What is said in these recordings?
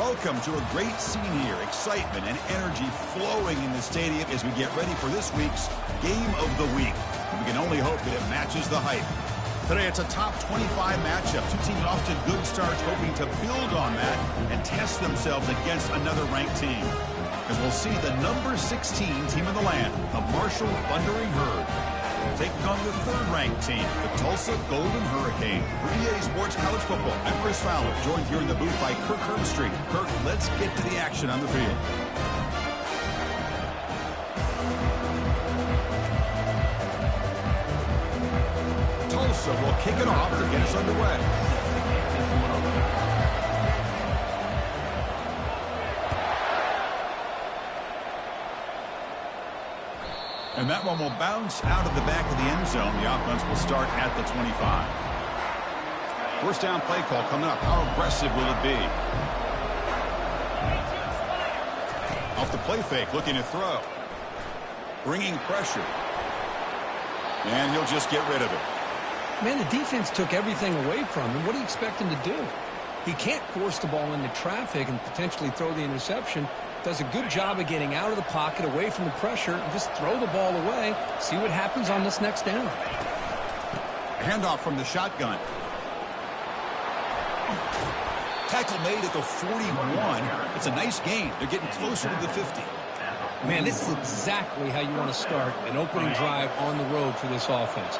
Welcome to a great scene here. Excitement and energy flowing in the stadium as we get ready for this week's Game of the Week. We can only hope that it matches the hype. Today it's a top 25 matchup. Two teams off to good starts, hoping to build on that and test themselves against another ranked team. As we'll see the number 16 team in the land, the Marshall Thundering Herd, taking on the third-ranked team, the Tulsa Golden Hurricane. For EA Sports College Football, I'm Chris Fowler, joined here in the booth by Kirk Herbstreit. Kirk, let's get to the action on the field. Tulsa will kick it off to get us underway. And that one will bounce out of the back of the end zone. The offense will start at the 25. First down play call coming up. How aggressive will it be? Off the play fake, looking to throw. Bringing pressure. And he'll just get rid of it. Man, the defense took everything away from him. What do you expect him to do? He can't force the ball into traffic and potentially throw the interception. Does a good job of getting out of the pocket, away from the pressure, and just throw the ball away. See what happens on this next down. Handoff from the shotgun. Tackle made at the 41. It's a nice gain. They're getting closer to the 50. Man, this is exactly how you want to start an opening drive on the road for this offense.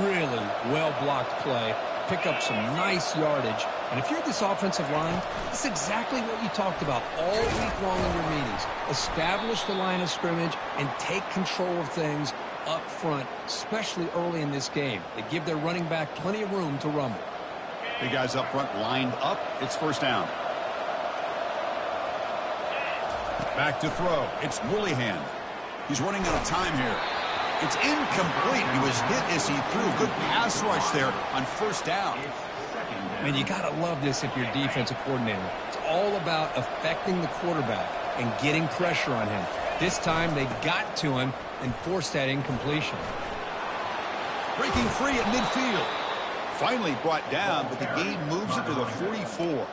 Really well-blocked play. Pick up some nice yardage. And if you're this offensive line, this is exactly what you talked about all week long in your meetings. Establish the line of scrimmage and take control of things up front, especially early in this game. They give their running back plenty of room to rumble. Big guys up front lined up. It's first down. Back to throw. It's Willihan. He's running out of time here. It's incomplete. He was hit as he threw. Good pass rush there on first down. Man, you got to love this if you're a defensive coordinator. It's all about affecting the quarterback and getting pressure on him. This time they got to him and forced that incompletion. Breaking free at midfield. Finally brought down, but the gain moves it to the 44.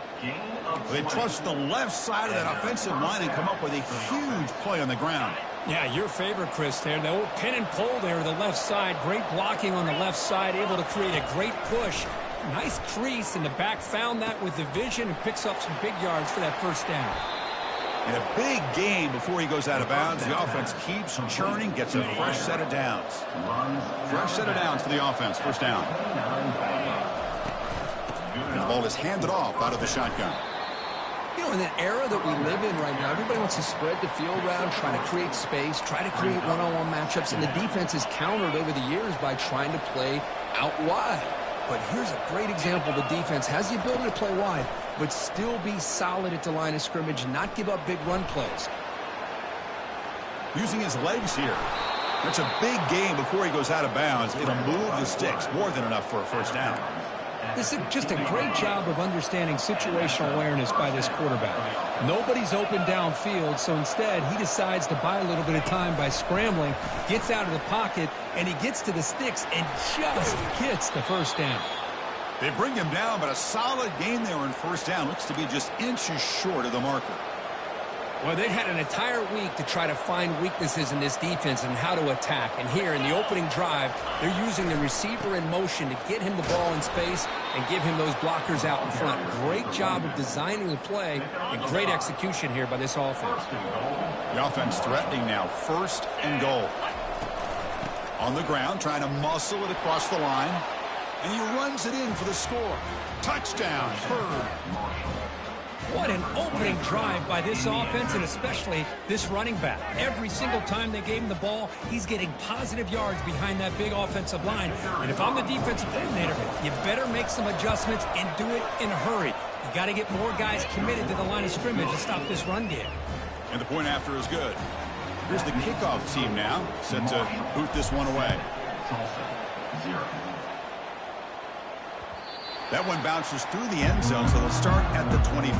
They trust the left side of that offensive line and come up with a huge play on the ground. Yeah, your favorite, Chris, there. The old pin and pull there to the left side. Great blocking on the left side, able to create a great push. Nice crease, and the back found that with the vision and picks up some big yards for that first down. And a big gain before he goes out of bounds. The offense keeps churning, gets a fresh set of downs. Fresh set of downs for the offense. First down. And the ball is handed off out of the shotgun. You know, in that era that we live in right now, everybody wants to spread the field around, try to create space, try to create one-on-one matchups, and the defense is countered over the years by trying to play out wide. But here's a great example. The defense has the ability to play wide, but still be solid at the line of scrimmage, not give up big run plays. Using his legs here. That's a big gain before he goes out of bounds. It'll move the sticks. More than enough for a first down. This is just a great job of understanding situational awareness by this quarterback. Nobody's open downfield, so instead he decides to buy a little bit of time by scrambling, gets out of the pocket, and he gets to the sticks and just gets the first down. They bring him down, but a solid gain there in first down. Looks to be just inches short of the marker. Well, they've had an entire week to try to find weaknesses in this defense and how to attack. And here in the opening drive, they're using the receiver in motion to get him the ball in space and give him those blockers out in front. Great job of designing the play and great execution here by this offense. The offense threatening now. First and goal. On the ground, trying to muscle it across the line. And he runs it in for the score. Touchdown, Herd. What an opening drive by this offense, and especially this running back. Every single time they gave him the ball, he's getting positive yards behind that big offensive line. And if I'm the defensive coordinator, you better make some adjustments and do it in a hurry. You got to get more guys committed to the line of scrimmage to stop this run game. And the point after is good. Here's the kickoff team now, set to boot this one away. That one bounces through the end zone, so they'll start at the 25.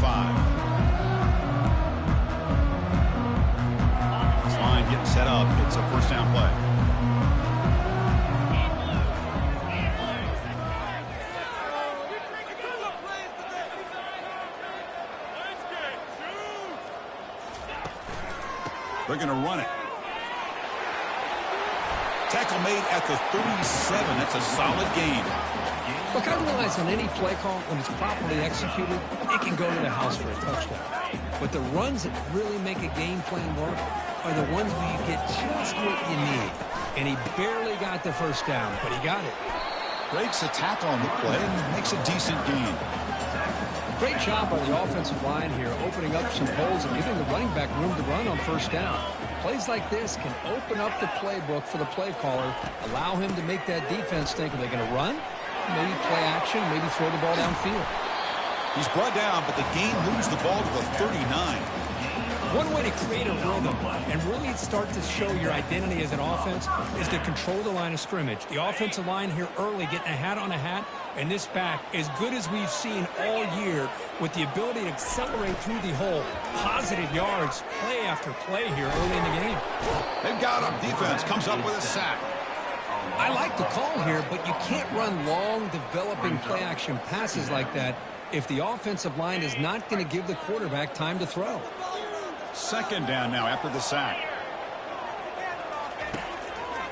This line getting set up. It's a first down play. They're going to run it. Tackle made at the 37. That's a solid gain. Look, I realize on any play call, when it's properly executed, it can go to the house for a touchdown. But the runs that really make a game plan work are the ones where you get just what you need. And he barely got the first down, but he got it. Breaks a tackle on the play and makes a decent gain. Great job by the offensive line here, opening up some holes and giving the running back room to run on first down. Plays like this can open up the playbook for the play caller, allow him to make that defense think, are they going to run? Maybe play action, maybe throw the ball downfield. He's brought down, but the gain moves the ball to the 39. One way to create a rhythm and really start to show your identity as an offense is to control the line of scrimmage. The offensive line here early getting a hat on a hat, and this back as good as we've seen all year with the ability to accelerate through the hole. Positive yards, play after play here early in the game. They've got him. Defense comes up with a sack. I like the call here, but you can't run long, developing play-action passes like that if the offensive line is not going to give the quarterback time to throw. Second down now after the sack.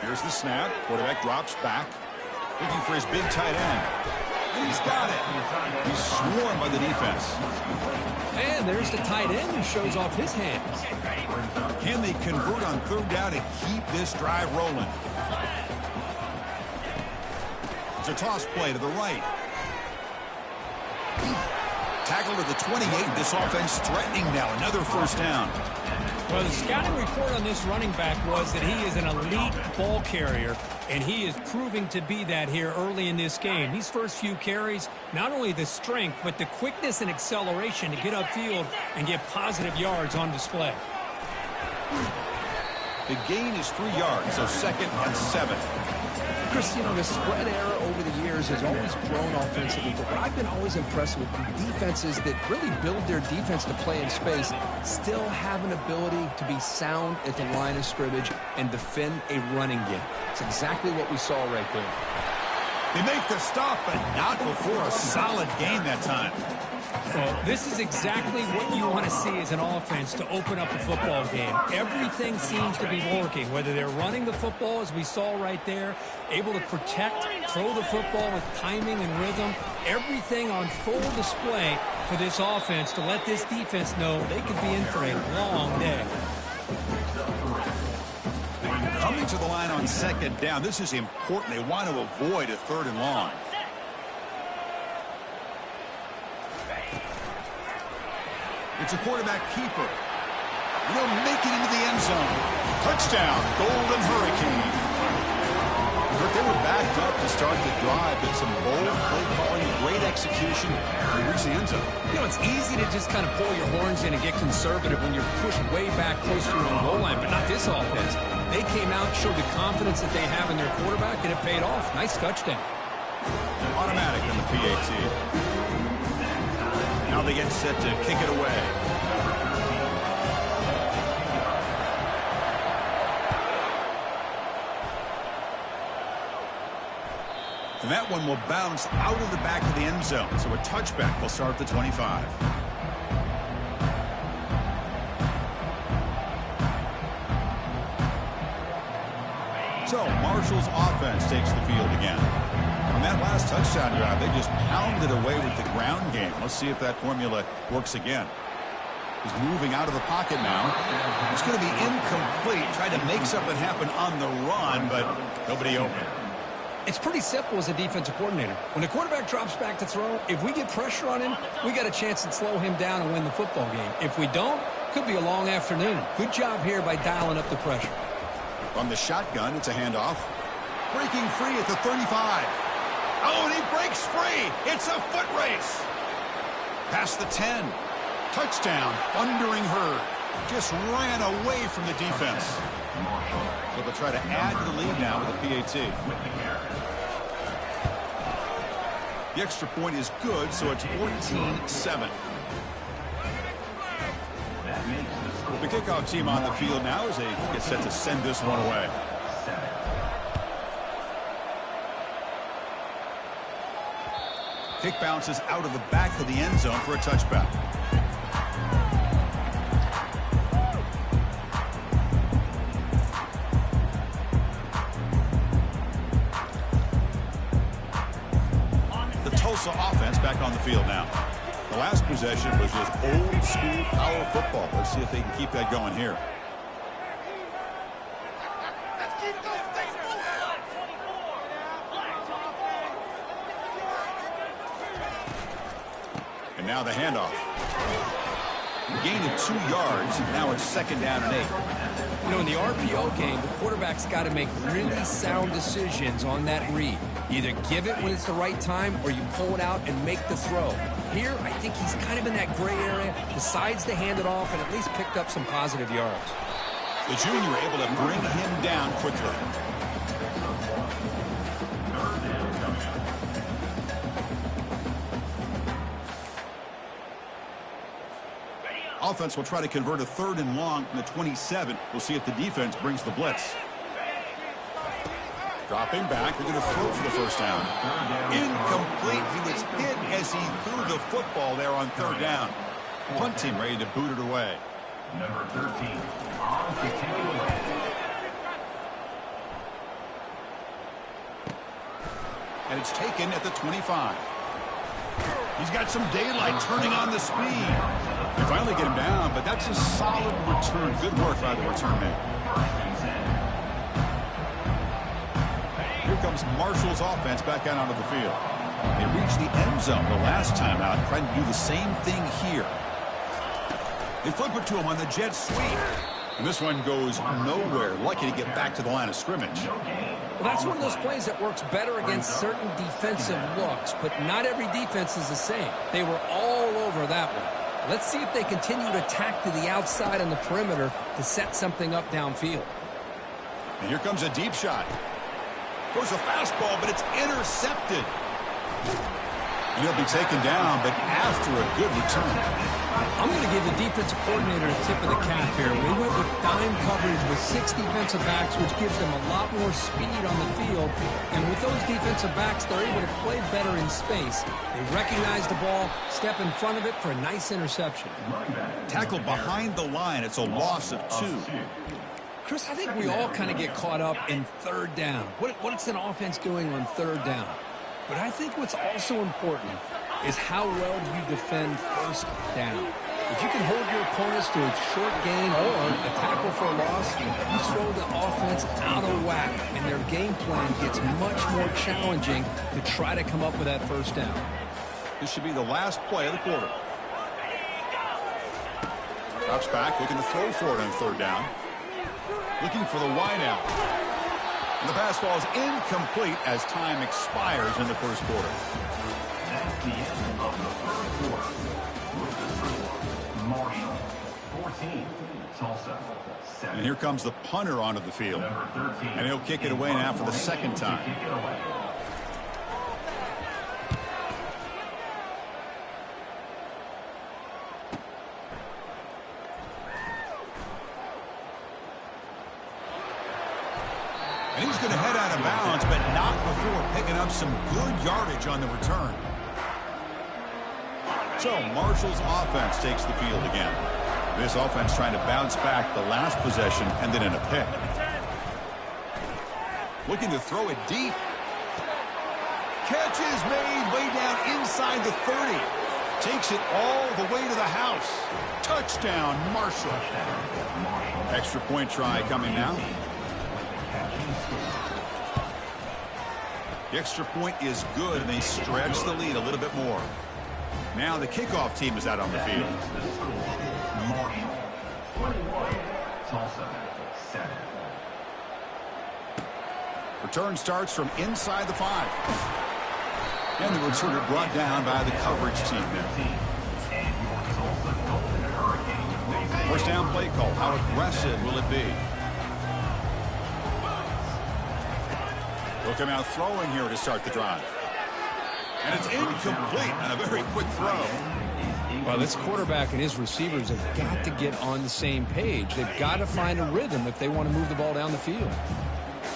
Here's the snap. Quarterback drops back. Looking for his big tight end. And he's got it. He's swarmed by the defense. And there's the tight end who shows off his hands. Can they convert on third down and keep this drive rolling? It's a toss play to the right. Tackle to the 28. This offense threatening now. Another first down. Well, the scouting report on this running back was that he is an elite ball carrier, and he is proving to be that here early in this game. These first few carries, not only the strength, but the quickness and acceleration to get upfield and get positive yards on display. The gain is 3 yards, so 2nd and 7. Chris, you know, the spread era over the years has always grown offensively, but what I've been always impressed with defenses that really build their defense to play in space still have an ability to be sound at the line of scrimmage and defend a running game. It's exactly what we saw right there. They make the stop, but not before a solid gain that time. Well, this is exactly what you want to see as an offense to open up a football game. Everything seems to be working, whether they're running the football, as we saw right there, able to protect, throw the football with timing and rhythm. Everything on full display for this offense to let this defense know they could be in for a long day. Coming to the line on 2nd down. This is important. They want to avoid a 3rd and long. It's a quarterback keeper. Will make it into the end zone. Touchdown, Golden Hurricane. They were backed up to start the drive, but some bold play calling, great execution, and reach the end zone. You know, it's easy to just kind of pull your horns in and get conservative when you're pushed way back close to your own goal line, but not this offense. They came out, showed the confidence that they have in their quarterback, and it paid off. Nice touchdown. Automatic on the PAT. Now they get set to kick it away. And that one will bounce out of the back of the end zone. So a touchback will start at the 25. So Marshall's offense takes the field again. On that last touchdown drive, they just pounded away with the ground game. Let's see if that formula works again. He's moving out of the pocket now. It's going to be incomplete. Tried to make something happen on the run, but nobody open. It's pretty simple as a defensive coordinator. When the quarterback drops back to throw, if we get pressure on him, we got a chance to slow him down and win the football game. If we don't, could be a long afternoon. Good job here by dialing up the pressure. From the shotgun, it's a handoff. Breaking free at the 35. Oh, and he breaks free. It's a foot race. Past the 10. Touchdown, Thundering Herd. Just ran away from the defense. So they'll try to add to the lead now with a PAT. The extra point is good, so it's 14-7. The kickoff team on the field now as they get set to send this one away. Kick bounces out of the back of the end zone for a touchback. Tulsa offense back on the field now. The last possession was just old school power football. Let's see if they can keep that going here. And now the handoff. A gain of 2 yards. Now it's 2nd down and 8. You know, in the RPO game, the quarterback's got to make really sound decisions on that read. Either give it when it's the right time or you pull it out and make the throw. Here, I think he's kind of in that gray area, decides to hand it off and at least picked up some positive yards. The junior able to bring him down quickly. Offense will try to convert a 3rd and long from the 27. We'll see if the defense brings the blitz. Dropping back, they're going to throw for the 1st down. Incomplete. He was hit as he threw the football there on 3rd down. Punt team ready to boot it away. Number 13 on to take it away. And it's taken at the 25. He's got some daylight turning on the speed. They finally get him down, but that's a solid return. Good work by the return man. Here comes Marshall's offense back out onto the field. They reached the end zone the last time out, trying to do the same thing here. They flip it to him on the jet sweep. And this one goes nowhere. Lucky to get back to the line of scrimmage. Well, that's one of those plays that works better against certain defensive looks, but not every defense is the same. They were all over that one. Let's see if they continue to attack to the outside on the perimeter to set something up downfield. And here comes a deep shot. Goes a fastball, but it's intercepted. And he'll be taken down, but after a good return. I'm going to give the defensive coordinator a tip of the cap here. We went with dime coverage with 6 defensive backs, which gives them a lot more speed on the field. And with those defensive backs, they're able to play better in space. They recognize the ball, step in front of it for a nice interception. Tackled behind the line. It's a loss of 2. Chris, I think we all kind of get caught up in 3rd down. What's an offense doing on 3rd down? But I think what's also important is how well you defend 1st down. If you can hold your opponents to a short gain or a tackle for a loss, you throw the offense out of whack, and their game plan gets much more challenging to try to come up with that 1st down. This should be the last play of the quarter. Drops back, looking to throw for it on 3rd down. Looking for the wide out. And the pass falls incomplete as time expires in the 1st quarter. That's the end of the 3rd quarter. With the score, Marshall 14, Tulsa 7. And here comes the punter onto the field. Number 13. And he'll kick it away now for the 2nd time. Kick it away. And he's going to head out of bounds, but not before picking up some good yardage on the return. So Marshall's offense takes the field again. This offense trying to bounce back the last possession and then in a pick. Looking to throw it deep. Catch is made way down inside the 30. Takes it all the way to the house. Touchdown, Marshall. Extra point try coming now. The extra point is good, and they stretch the lead a little bit more. Now the kickoff team is out on the field. Marshall 21, Tulsa 7. Return starts from inside the 5. And the returner brought down by the coverage team there. 1st down play call. How aggressive will it be? They'll come out throwing here to start the drive. And it's incomplete on a very quick throw. Well, this quarterback and his receivers have got to get on the same page. They've got to find a rhythm if they want to move the ball down the field.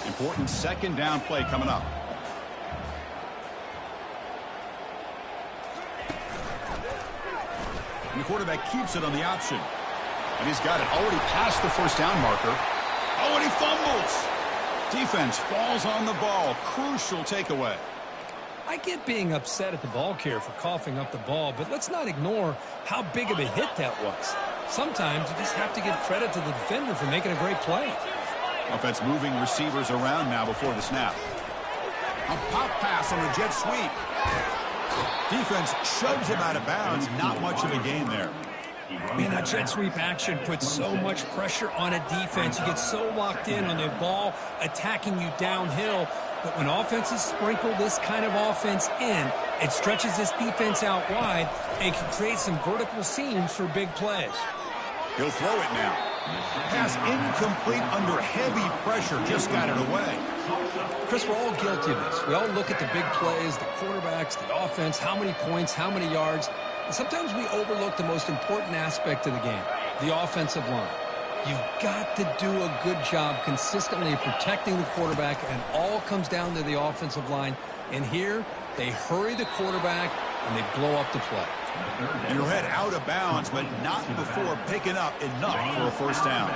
Important 2nd down play coming up. And the quarterback keeps it on the option. And he's got it already past the 1st down marker. Oh, and he fumbles. Defense falls on the ball. Crucial takeaway. I I get being upset at the ball carrier for coughing up the ball, but let's not ignore how big of a hit that was. Sometimes you just have to give credit to the defender for making a great play. Offense moving receivers around now before the snap. A pop pass on a jet sweep. Defense shoves him out of bounds. Not much of a gain there. Man, that jet sweep action puts so much pressure on a defense. You get so locked in on the ball attacking you downhill. But when offenses sprinkle this kind of offense in, it stretches this defense out wide and can create some vertical seams for big plays. He'll throw it now. Pass incomplete under heavy pressure. Just got it away. Chris, we're all guilty of this. We all look at the big plays, the quarterbacks, the offense, how many points, how many yards. And sometimes we overlook the most important aspect of the game, the offensive line. You've got to do a good job consistently protecting the quarterback, and all comes down to the offensive line. And here, they hurry the quarterback, and they blow up the play. You'll head out of bounds, but not before picking up enough for a first down.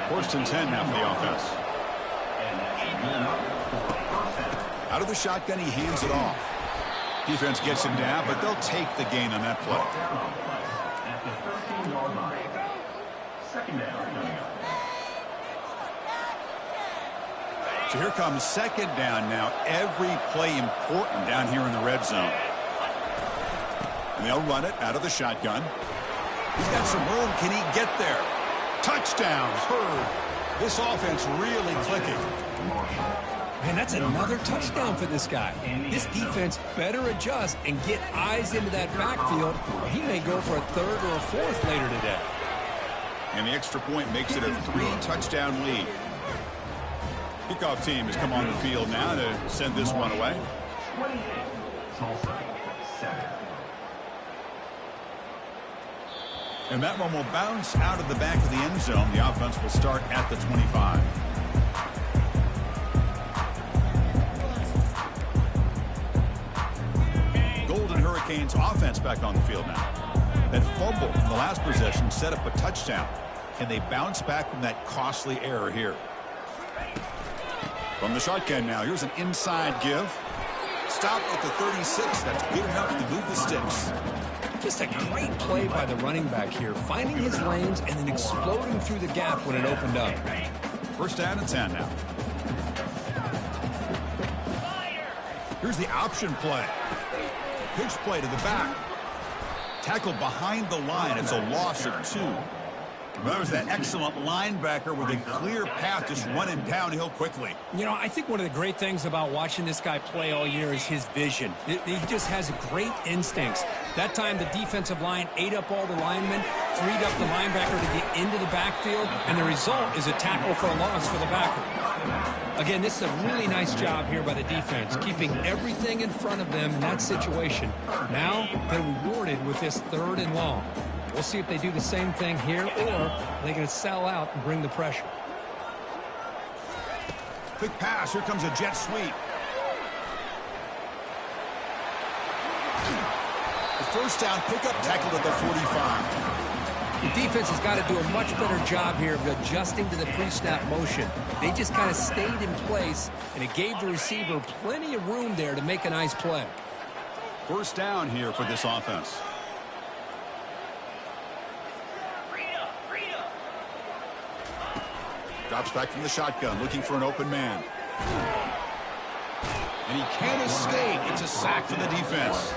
1st and 10 now for the offense. Out of the shotgun, he hands it off. Defense gets him down, but they'll take the gain on that play. At the 13-yard line. 2nd down. So here comes 2nd down now. Every play important down here in the red zone. And they'll run it out of the shotgun. He's got some room. Can he get there? Touchdown, Hurd. This offense really clicking. Man, that's another touchdown for this guy. This defense better adjust and get eyes into that backfield, or he may go for a 3rd or a 4th later today. And the extra point makes it a 3-touchdown lead. Kickoff team has come on the field now to send this one away. 28, Tulsa, 7. And that one will bounce out of the back of the end zone. The offense will start at the 25. Golden Hurricanes offense back on the field now. That fumble from the last possession set up a touchdown. Can they bounce back from that costly error here? From the shotgun now, here's an inside give. Stop at the 36. That's good enough to move the sticks. Just a great play by the running back here, finding his lanes and then exploding through the gap when it opened up. 1st down and 10 now. Here's the option play. Pitch play to the back. Tackled behind the line. It's a loss of 2. There's that excellent linebacker with a clear path just running downhill quickly. You know, I think one of the great things about watching this guy play all year is his vision. He just has great instincts. That time, the defensive line ate up all the linemen, freed up the linebacker to get into the backfield, and the result is a tackle for a loss for the backer. Again, this is a really nice job here by the defense, keeping everything in front of them in that situation. Now, they're rewarded with this 3rd and long. We'll see if they do the same thing here, or are they going to sell out and bring the pressure. Quick pass. Here comes a jet sweep. The 1st down pickup, tackled at the 45. The defense has got to do a much better job here of adjusting to the pre-snap motion. They just kind of stayed in place, and it gave the receiver plenty of room there to make a nice play. 1st down here for this offense. Drops back from the shotgun, looking for an open man. And he can't escape. It's a sack for the defense.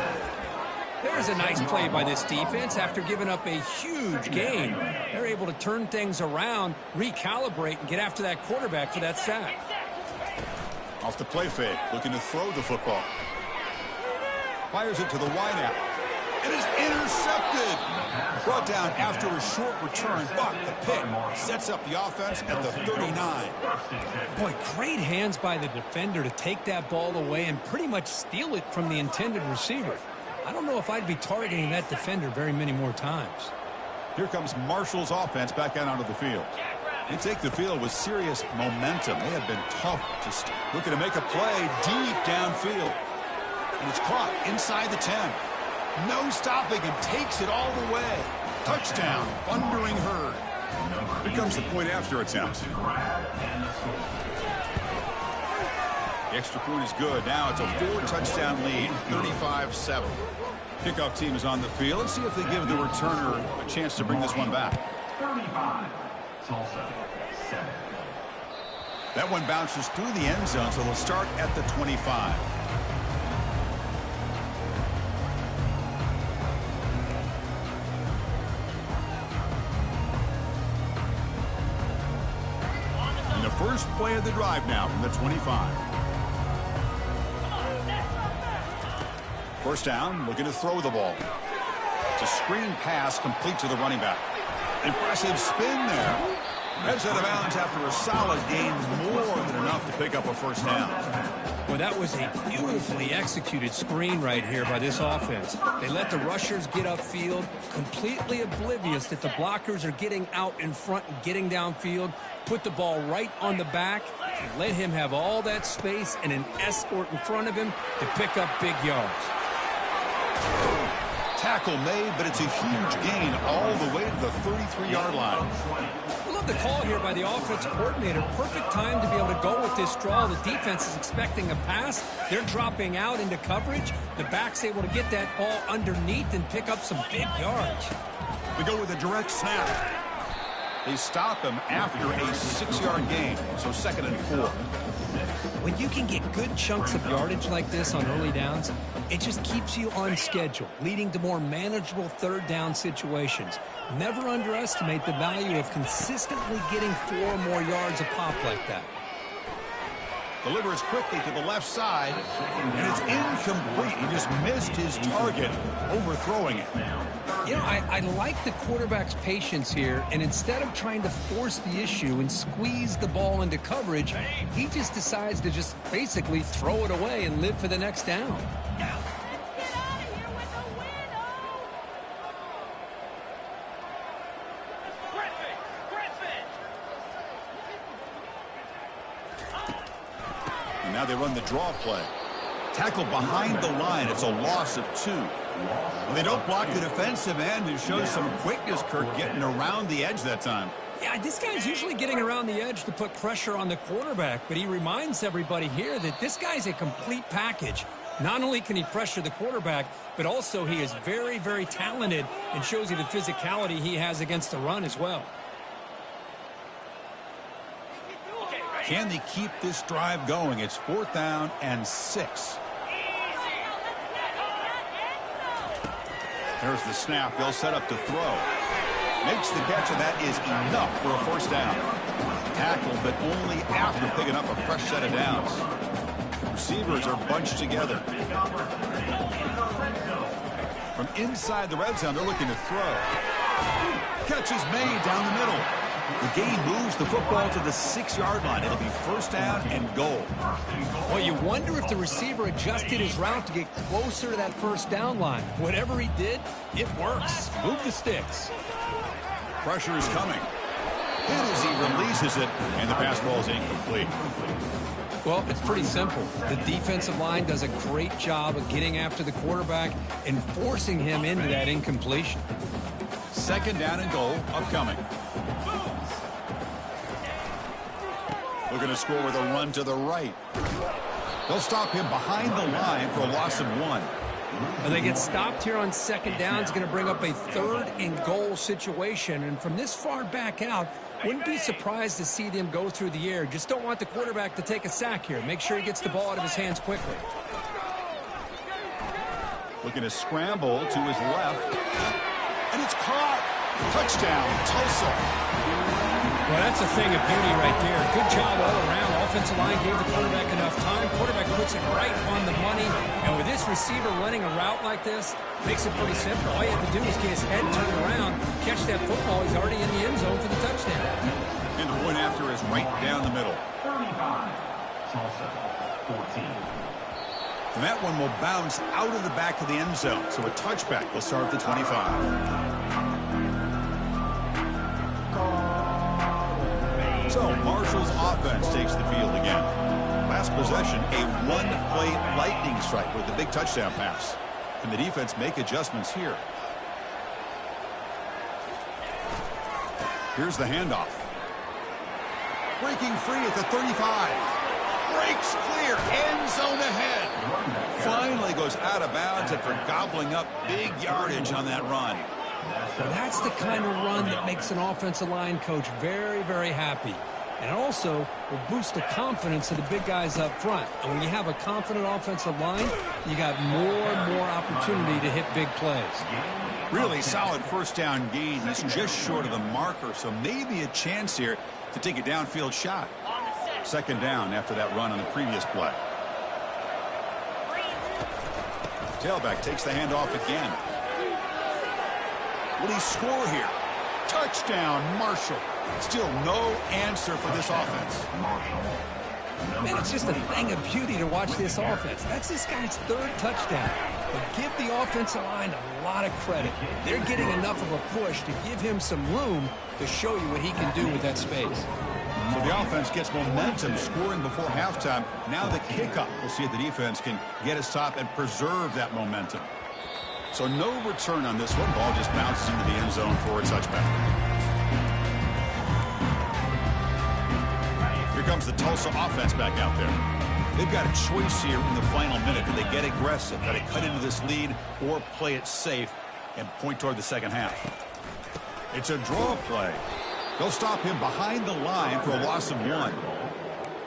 There's a nice play by this defense after giving up a huge gain. They're able to turn things around, recalibrate, and get after that quarterback for that sack. Off the play fake, looking to throw the football. Fires it to the wideout. It is intercepted. Brought down after a short return, but the pick sets up the offense at the 39. Boy, great hands by the defender to take that ball away and pretty much steal it from the intended receiver. I don't know if I'd be targeting that defender very many more times. Here comes Marshall's offense back out onto the field. They take the field with serious momentum. They have been tough to stop. Looking to make a play deep downfield. And it's caught inside the 10. No stopping and takes it all the way. Touchdown, thundering Hurd. Here comes the point after attempt. The extra point is good. Now it's a 4-touchdown lead, 35-7. Kickoff team is on the field. Let's see if they give the returner a chance to bring this one back. 35, Tulsa, 7. That one bounces through the end zone, so they'll start at the 25. And the first play of the drive now from the 25. First down, looking to throw the ball. It's a screen pass complete to the running back. Impressive spin there. Heads out of bounds after a solid gain, more than enough to pick up a first down. Well, that was a beautifully executed screen right here by this offense. They let the rushers get upfield, completely oblivious that the blockers are getting out in front and getting downfield, put the ball right on the back, and let him have all that space and an escort in front of him to pick up big yards. Tackle made, but it's a huge gain all the way to the 33-yard line. I love the call here by the offensive coordinator. Perfect time to be able to go with this draw. The defense is expecting a pass. They're dropping out into coverage. The back's able to get that ball underneath and pick up some big yards. We go with a direct snap. They stop him after a 6-yard gain, so 2nd and 4. When you can get good chunks of yardage like this on early downs, it just keeps you on schedule, leading to more manageable third down situations. Never underestimate the value of consistently getting 4 or more yards a pop like that. Delivers quickly to the left side, and it's incomplete. He just missed his target, overthrowing it. You know, I like the quarterback's patience here, and instead of trying to force the issue and squeeze the ball into coverage, he just decides to just basically throw it away and live for the next down. And now they run the draw play. Tackle behind the line. It's a loss of 2. Well, they don't block the defensive end, who shows some quickness, Kirk, getting around the edge that time. Yeah, this guy's usually getting around the edge to put pressure on the quarterback, but he reminds everybody here that this guy's a complete package. Not only can he pressure the quarterback, but also he is very, very talented and shows you the physicality he has against the run as well. Can they keep this drive going? It's 4th down and 6. There's the snap. They'll set up to throw. Makes the catch, and that is enough for a first down. Tackle, but only after picking up a fresh set of downs. Receivers are bunched together. From inside the red zone, they're looking to throw. Catch is made down the middle. The gain moves the football to the 6-yard line. It'll be first down and goal. Well, you wonder if the receiver adjusted his route to get closer to that first down line. Whatever he did, it works. Move the sticks. Pressure is coming. And as he releases it, and the pass ball is incomplete. Well, it's pretty simple. The defensive line does a great job of getting after the quarterback and forcing him into that incompletion. 2nd down and goal upcoming. Looking to score with a run to the right. They'll stop him behind the line for a loss of 1. And they get stopped here on 2nd down. It's going to bring up a 3rd and goal situation. And from this far back out, wouldn't be surprised to see them go through the air. Just don't want the quarterback to take a sack here. Make sure he gets the ball out of his hands quickly. Looking to scramble to his left. And it's caught. Touchdown, Tulsa. Well, that's a thing of beauty right there. Good job all around. Offensive line gave the quarterback enough time. Quarterback puts it right on the money. And with this receiver running a route like this, makes it pretty simple. All you have to do is get his head turned around, catch that football. He's already in the end zone for the touchdown. And the point after is right down the middle. 35, Tulsa, 14. And that one will bounce out of the back of the end zone. So a touchback will start at the 25. So Marshall's offense takes the field again. Last possession, a one-play lightning strike with the big touchdown pass. Can the defense make adjustments here? Here's the handoff. Breaking free at the 35. breaks clear, end zone ahead. Finally goes out of bounds after gobbling up big yardage on that run. Well, that's the kind of run that makes an offensive line coach very, very happy. And also will boost the confidence of the big guys up front. And when you have a confident offensive line, you got more and more opportunity to hit big plays. Really solid first down gain. He's just short of the marker, so maybe a chance here to take a downfield shot. Second down after that run on the previous play. Tailback takes the handoff again. Will he score here? Touchdown, Marshall. Still no answer for this offense. Man, it's just a thing of beauty to watch this offense. That's this guy's third touchdown. But give the offensive line a lot of credit. They're getting enough of a push to give him some room to show you what he can do with that space. So the offense gets momentum, scoring before halftime. Now the kickoff. We'll see if the defense can get a stop and preserve that momentum. So no return on this one. Ball just bounces into the end zone for a touchback. Here comes the Tulsa offense back out there. They've got a choice here in the final minute. Do they get aggressive, got to cut into this lead, or play it safe and point toward the second half? It's a draw play. They'll stop him behind the line for a loss of 1.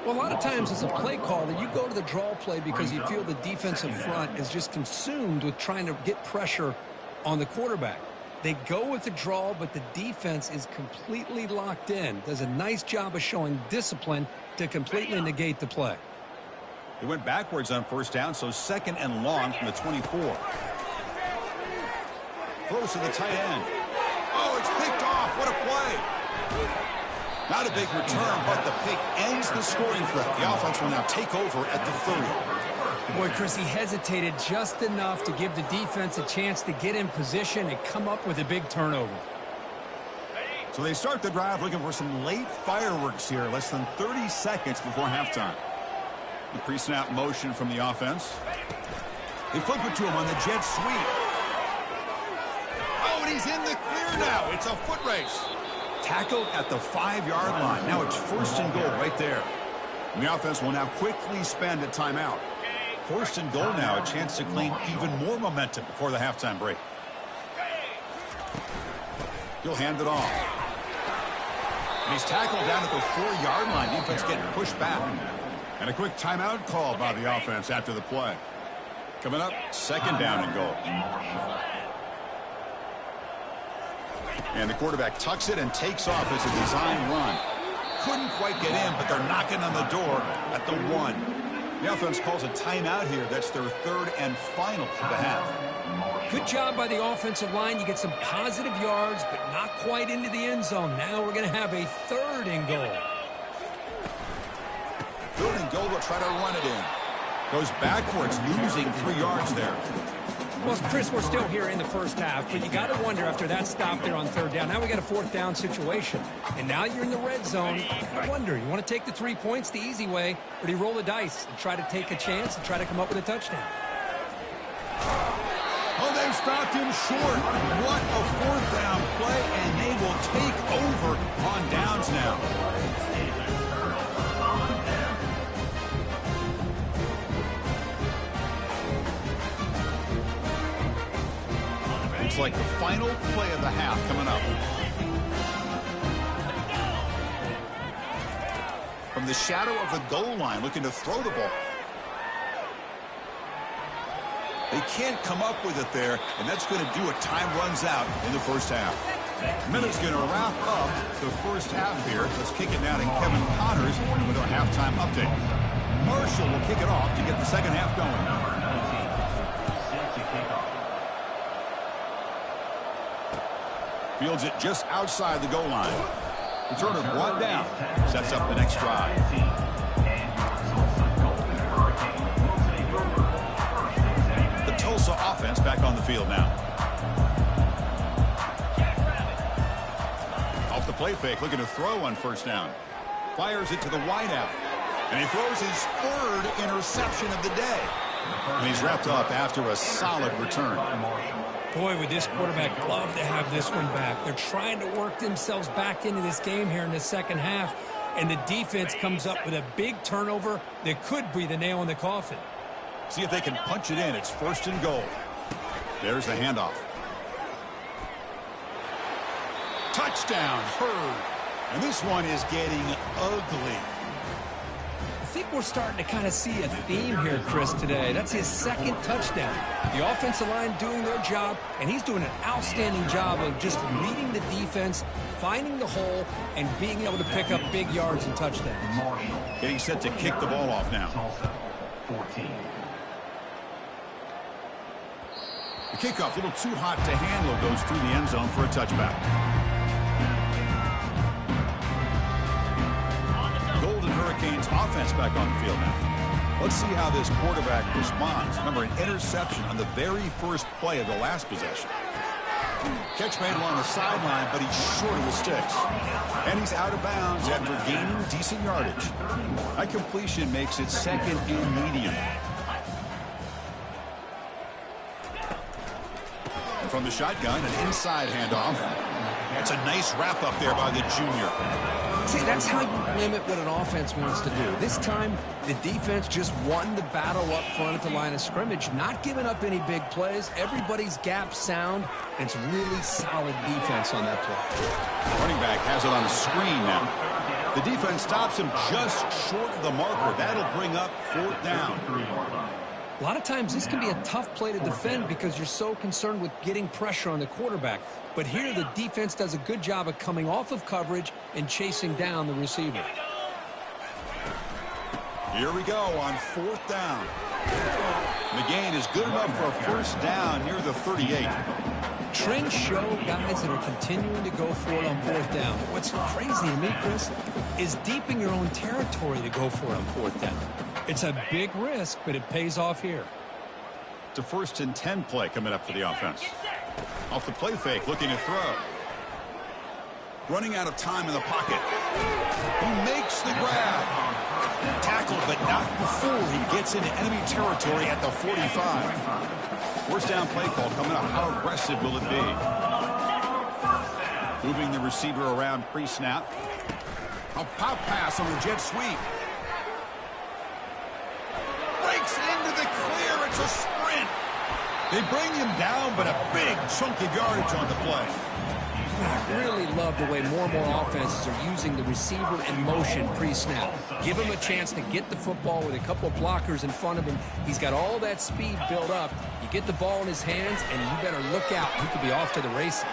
Well, a lot of times as a play caller, you go to the draw play because you feel the defensive front is just consumed with trying to get pressure on the quarterback. They go with the draw, but the defense is completely locked in. Does a nice job of showing discipline to completely negate the play. They went backwards on first down, so second and long from the 24. Throws to the tight end. Oh, it's picked off. What a play. Not a big return, but the pick ends the scoring threat. The offense will now take over at the 30. Boy, Chris, he hesitated just enough to give the defense a chance to get in position and come up with a big turnover. So they start the drive looking for some late fireworks here, less than 30 seconds before halftime. The pre-snap motion from the offense. They flip it to him on the jet sweep. Oh, and he's in the clear now. It's a foot race. Tackled at the 5-yard line. Now it's first and goal right there. And the offense will now quickly spend a timeout. First and goal now, a chance to claim even more momentum before the halftime break. He'll hand it off. And he's tackled down at the 4-yard line. Defense getting pushed back. And a quick timeout call by the offense after the play. Coming up, second down and goal. And the quarterback tucks it and takes off as a design run. Couldn't quite get in, but they're knocking on the door at the 1. The offense calls a timeout here. That's their third and final for the half. Good job by the offensive line. You get some positive yards, but not quite into the end zone. Now we're going to have a third and goal. Third and goal, they'll try to run it in. Goes backwards, losing 3 yards there. Well, Chris, we're still here in the first half, but you got to wonder after that stop there on third down. Now we got a fourth down situation, and now you're in the red zone. I wonder, you want to take the 3 points the easy way, or do you roll the dice and try to take a chance and try to come up with a touchdown? Oh, they've stopped him short. What a fourth down play, and they will take over on downs now. Looks like the final play of the half coming up. From the shadow of the goal line, looking to throw the ball. They can't come up with it there, and that's going to do it. Time runs out in the first half. Minute's going to wrap up the first half here. Let's kick it down to Kevin Connors with our halftime update. Marshall will kick it off to get the second half going. Fields it just outside the goal line. Returner brought down. Sets up the next drive. The Tulsa offense back on the field now. Off the play fake, looking to throw on first down. Fires it to the wideout. And he throws his third interception of the day. And he's wrapped up after a solid return. Boy, would this quarterback love to have this one back. They're trying to work themselves back into this game here in the second half. and the defense comes up with a big turnover that could be the nail in the coffin. See if they can punch it in. It's 1st and goal. There's the handoff. Touchdown, Hurd. And this one is getting ugly. I think we're starting to kind of see a theme here, Chris, today. That's his 2nd touchdown. The offensive line doing their job, and he's doing an outstanding job of just reading the defense, finding the hole, and being able to pick up big yards and touchdowns. Getting set to kick the ball off now. Tulsa, 14. The kickoff, a little too hot to handle, goes through the end zone for a touchback. Golden Hurricanes offense back on the field now. Let's see how this quarterback responds. Remember, an interception on the very first play of the last possession. Catch made along the sideline, but he's short of the sticks. And he's out of bounds after gaining decent yardage. That completion makes it 2nd and medium. From the shotgun, an inside handoff. It's a nice wrap up there by the junior. See, that's how you limit what an offense wants to do. This time, the defense just won the battle up front at the line of scrimmage, not giving up any big plays. Everybody's gap sound, and it's really solid defense on that play. Running back has it on the screen now. The defense stops him just short of the marker. That'll bring up 4th down. A lot of times this can be a tough play to defend because you're so concerned with getting pressure on the quarterback. But here the defense does a good job of coming off of coverage and chasing down the receiver. Here we go on 4th down. The gain is good enough for a 1st down near the 38. Trends show guys that are continuing to go for it on 4th down. What's crazy to me, Chris, is deep in your own territory to go for it on 4th down. It's a big risk, but it pays off here. It's a 1st and 10 play coming up for the offense. Off the play fake, looking to throw. Running out of time in the pocket. He makes the grab. Tackled, but not before he gets into enemy territory at the 45. 1st down play call coming up. How aggressive will it be? Moving the receiver around pre-snap. A pop pass on the jet sweep. Breaks into the clear. It's a sprint. They bring him down, but a big chunk of yardage on the play. I really love the way more and more offenses are using the receiver in motion pre-snap. Give him a chance to get the football with a couple of blockers in front of him. He's got all that speed built up. You get the ball in his hands, and you better look out. He could be off to the races.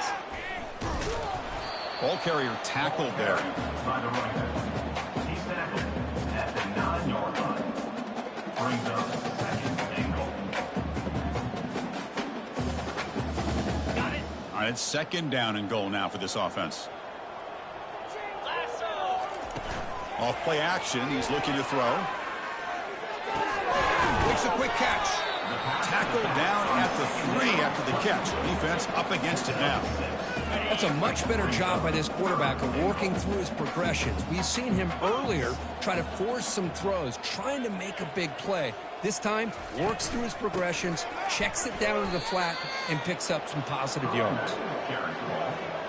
Ball carrier tackled there. By the running back. He's tackled at the 9-yard line. Brings up 2nd and goal. All right, it's 2nd down and goal now for this offense. Off play action, he's looking to throw. Makes a quick catch. Tackled down at the 3 after the catch. Defense up against it now. That's a much better job by this quarterback of working through his progressions. We've seen him earlier try to force some throws, trying to make a big play. This time, works through his progressions, checks it down to the flat, and picks up some positive yards.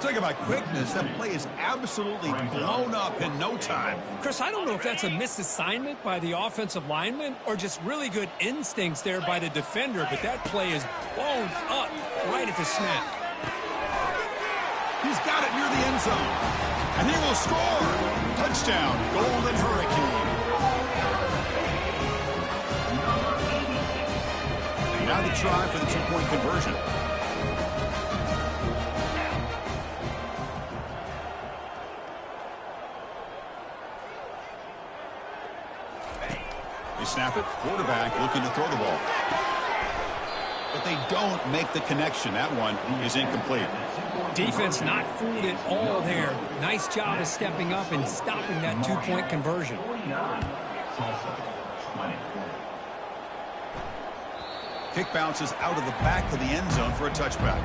Talk about quickness. That play is absolutely blown up in no time. Chris, I don't know if that's a misassignment by the offensive lineman or just really good instincts there by the defender, but that play is blown up right at the snap. He's got it near the end zone, and he will score. Touchdown, Golden Hurricane. Now the try for the 2-point conversion. They snap it. Quarterback looking to throw the ball. But they don't make the connection. That one is incomplete. Defense not fooled at all there. Nice job of stepping up and stopping that 2-point conversion. Kick bounces out of the back of the end zone for a touchback.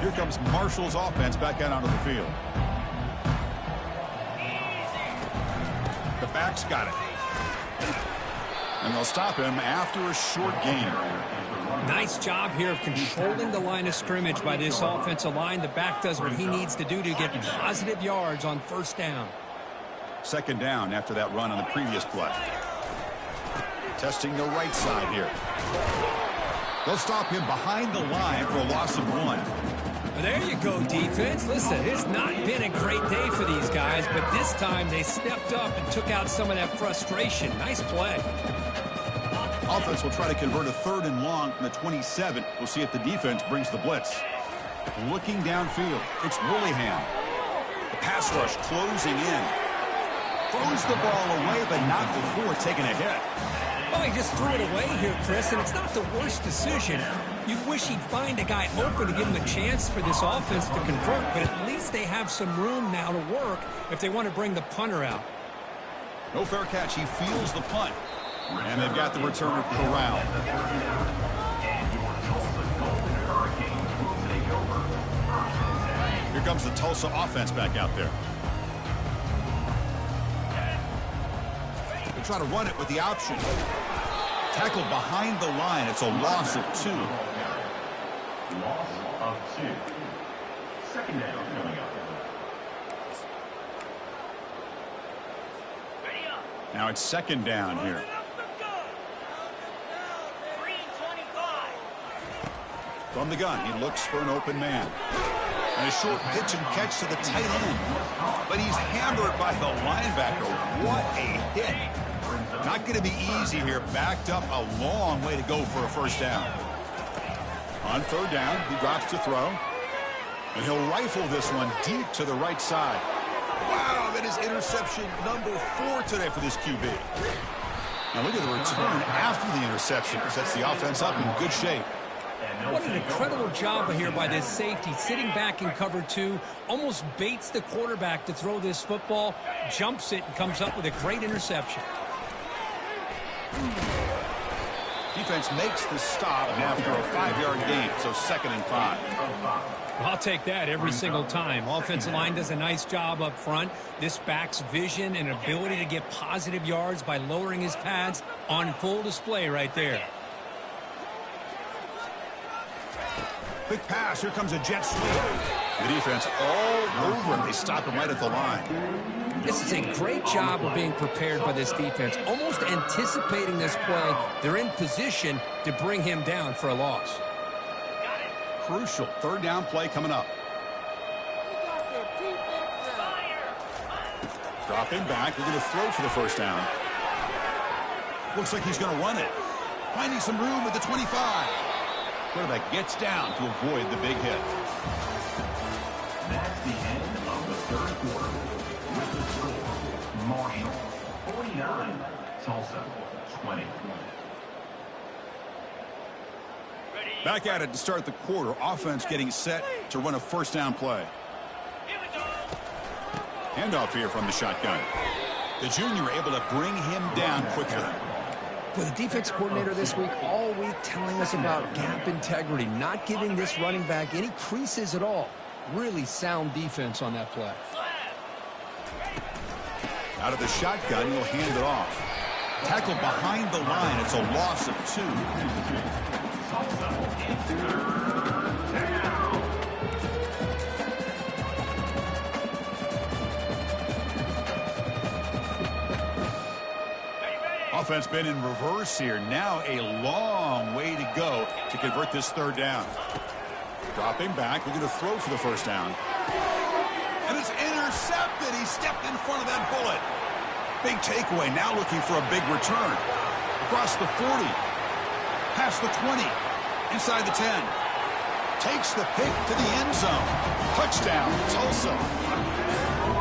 Here comes Marshall's offense back out onto the field. The backs got it. And they'll stop him after a short gain. Nice job here of controlling the line of scrimmage by this offensive line. The back does what he needs to do to get positive yards on first down. Second down after that run on the previous play. Testing the right side here. They'll stop him behind the line for a loss of 1. Well, there you go, defense. Listen, it's not been a great day for these guys, but this time they stepped up and took out some of that frustration. Nice play. Offense will try to convert a 3rd and long from the 27. We'll see if the defense brings the blitz. Looking downfield, it's Willingham. The pass rush closing in. Throws the ball away, but not before taking a hit. Oh, he just threw it away here, Chris, and it's not the worst decision. You wish he'd find a guy open to give him a chance for this offense to convert, but at least they have some room now to work if they want to bring the punter out. No fair catch. He feels the punt. And they've got the returner corralled. Here comes the Tulsa offense back out there. They try to run it with the option. Tackled behind the line. It's a loss of 2. Loss of 2. Second down coming up. Now it's second down here. From the gun, he looks for an open man. And a short pitch and catch to the tight end. But he's hammered by the linebacker. What a hit. Not going to be easy here. Backed up a long way to go for a first down. On 3rd down, he drops to throw. And he'll rifle this one deep to the right side. Wow, that is interception number 4 today for this QB. Now look at the return after the interception. Sets the offense up in good shape. What an incredible job here by this safety. Sitting back in cover 2, almost baits the quarterback to throw this football, jumps it, and comes up with a great interception. Defense makes the stop after a 5-yard gain, so 2nd and 5. I'll take that every single time. Offensive line does a nice job up front. This back's vision and ability to get positive yards by lowering his pads on full display right there. Quick pass. Here comes a jet sweep. The defense all over him. They stop him right at the line. This is a great job of being prepared by this defense. Almost anticipating this play. They're in position to bring him down for a loss. Crucial 3rd down play coming up. Dropping back. Looking to throw for the first down. Looks like he's going to run it. Finding some room at the 25. Quarterback gets down to avoid the big hit. That's the end of the 3rd quarter. With the score, Marshall 49, Tulsa 20. Back at it to start the quarter. Offense getting set to run a first down play. Handoff here from the shotgun. The junior able to bring him down quickly. With the defense coordinator this week, all week telling us about gap integrity, not giving this running back any creases at all. Really sound defense on that play. Out of the shotgun, he'll hand it off. Tackled behind the line. It's a loss of 2. Offense been in reverse here. Now a long way to go to convert this 3rd down. Dropping back, looking to throw for the first down. And it's intercepted. He stepped in front of that bullet. Big takeaway. Now looking for a big return. Across the 40. Past the 20. Inside the 10. Takes the pick to the end zone. Touchdown, Tulsa.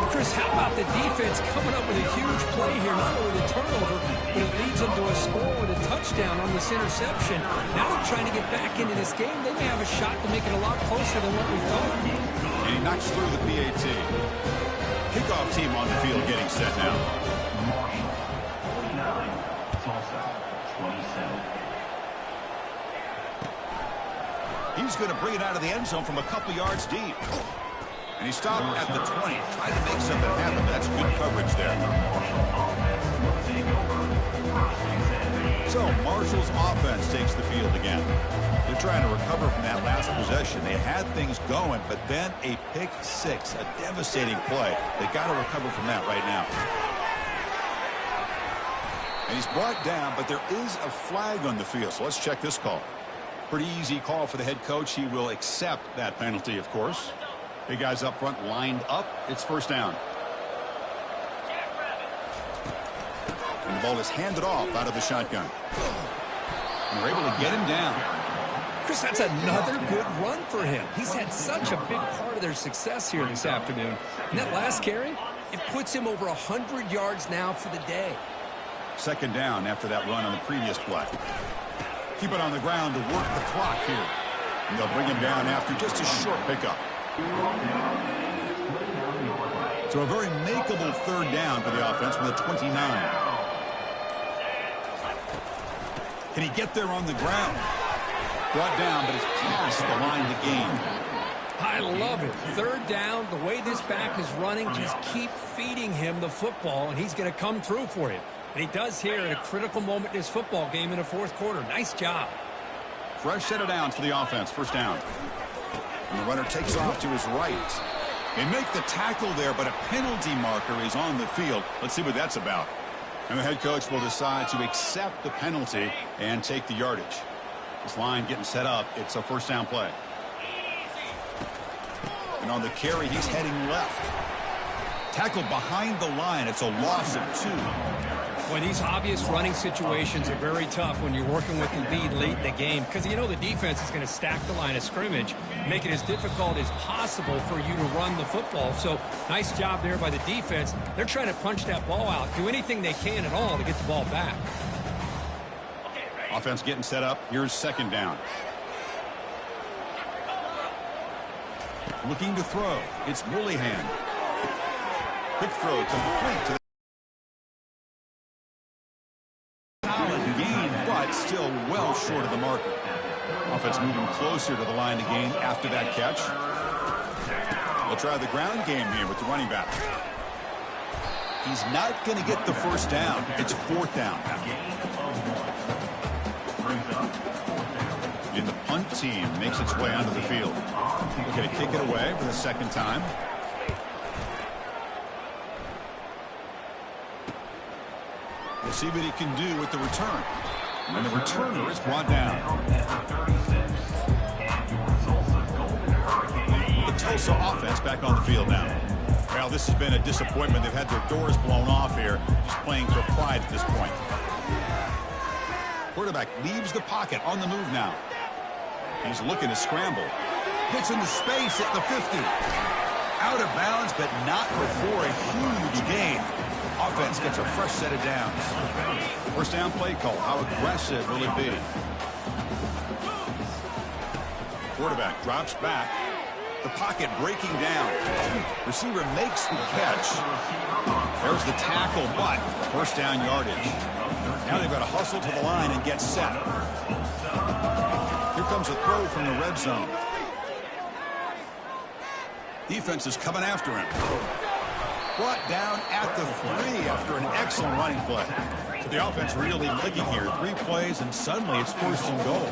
Chris, how about the defense coming up with a huge play here? Not only the turnover, but it leads them to a score with a touchdown on this interception. Now they're trying to get back into this game. They may have a shot to make it a lot closer than what we thought. And he knocks through the PAT. Kickoff team on the field getting set now. Marshall 49, Tulsa 27. He's going to bring it out of the end zone from a couple yards deep. And he stopped at the 20. Tried to make something happen, but that's good coverage there. So Marshall's offense takes the field again. They're trying to recover from that last possession. They had things going, but then a pick six, a devastating play. They got to recover from that right now. And he's brought down, but there is a flag on the field. So let's check this call. Pretty easy call for the head coach. He will accept that penalty, of course. Big guys up front lined up. It's first down. And the ball is handed off out of the shotgun. And we're able to get him down. Chris, that's another good run for him. He's had such a big part of their success here this afternoon. And that last carry, it puts him over 100 yards now for the day. Second down after that run on the previous play. Keep it on the ground to work the clock here. And they'll bring him down after just a short pickup. So a very makeable third down for the offense with a 29. Can he get there on the ground? Brought down, but it's past the line to gain. I love it. Third down, the way this back is running, just keep feeding him the football, and he's going to come through for you. And he does here at a critical moment in this football game in the fourth quarter. Nice job. Fresh set of downs for the offense. First down. And the runner takes off to his right. They make the tackle there, but a penalty marker is on the field. Let's see what that's about. And the head coach will decide to accept the penalty and take the yardage. This line getting set up. It's a first down play. And on the carry, he's heading left. Tackled behind the line. It's a loss of 2. Well, these obvious running situations are very tough when you're working with the lead late in the game because you know the defense is going to stack the line of scrimmage, make it as difficult as possible for you to run the football. So nice job there by the defense. They're trying to punch that ball out, do anything they can at all to get the ball back. Offense getting set up. Here's second down. Looking to throw. It's Willihan. Quick throw complete to the gain, but still well short of the marker. Offense moving closer to the line to gain after that catch. They'll try the ground game here with the running back. He's not going to get the first down. It's fourth down. And the punt team makes its way onto the field. Looking to kick it away for the second time. We'll see what he can do with the return. And the returner is brought down. The Tulsa offense back on the field now. Well, this has been a disappointment. They've had their doors blown off here, just playing for pride at this point. Quarterback leaves the pocket on the move now. He's looking to scramble. Gets into space at the 50. Out of bounds, but not before a huge gain. Offense gets a fresh set of downs. First down play call. How aggressive will it be? Quarterback drops back. The pocket breaking down. Receiver makes the catch. There's the tackle, but first down yardage. Now they've got to hustle to the line and get set. Here comes a throw from the red zone. Defense is coming after him. Brought down at the 3 after an excellent running play. So the offense really clicking here. 3 plays, and suddenly it's first and goal.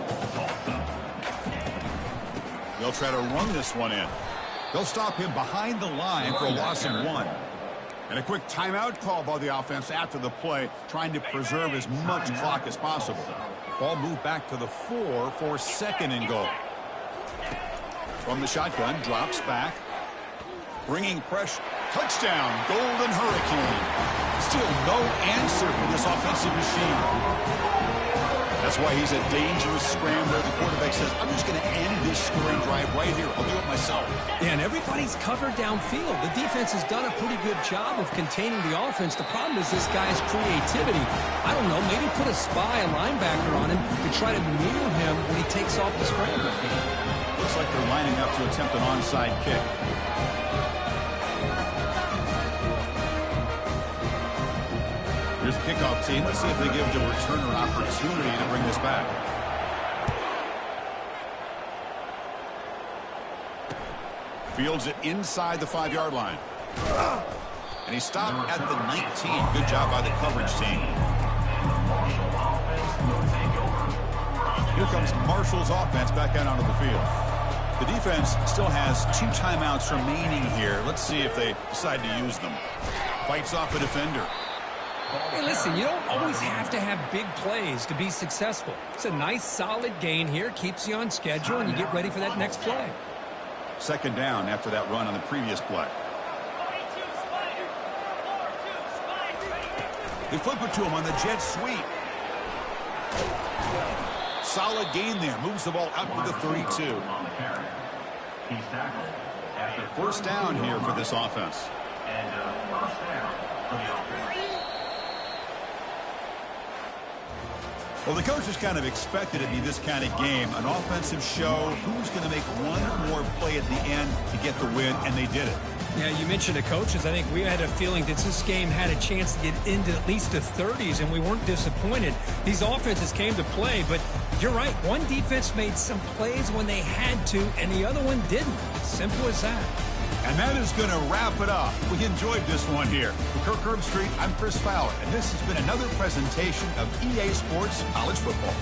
They'll try to run this one in. They'll stop him behind the line for a loss of 1. And a quick timeout call by the offense after the play, trying to preserve as much clock as possible. Ball moved back to the 4 for second and goal. From the shotgun, drops back. Bringing pressure. Touchdown, Golden Hurricane. Still no answer for this offensive machine. That's why he's a dangerous scrambler. The quarterback says, I'm just going to end this scoring drive right here. I'll do it myself. Yeah, and everybody's covered downfield. The defense has done a pretty good job of containing the offense. The problem is this guy's creativity. I don't know, maybe put a spy, a linebacker on him to try to near him when he takes off the scramble. Looks like they're lining up to attempt an onside kick. Here's the kickoff team. Let's see if they give the returner opportunity to bring this back. Fields it inside the 5-yard line. And he stopped at the 19. Good job by the coverage team. Here comes Marshall's offense back out onto the field. The defense still has 2 timeouts remaining here. Let's see if they decide to use them. Fights off a defender. Hey, listen, you don't always have to have big plays to be successful. It's a nice, solid gain here. Keeps you on schedule, and you get ready for that next play. Second down after that run on the previous play. They flip it to him on the jet sweep. Solid gain there. Moves the ball out to the 32. First down here for this offense. And first down for the offense. Well, the coaches kind of expected it to be this kind of game. An offensive show. Who's going to make one more play at the end to get the win, and they did it. Yeah, you mentioned the coaches. I think we had a feeling that this game had a chance to get into at least the 30s, and we weren't disappointed. These offenses came to play, but you're right. One defense made some plays when they had to, and the other one didn't. Simple as that. And that is going to wrap it up. We enjoyed this one here. For Kirk Herbstreit, I'm Chris Fowler, and this has been another presentation of EA Sports College Football.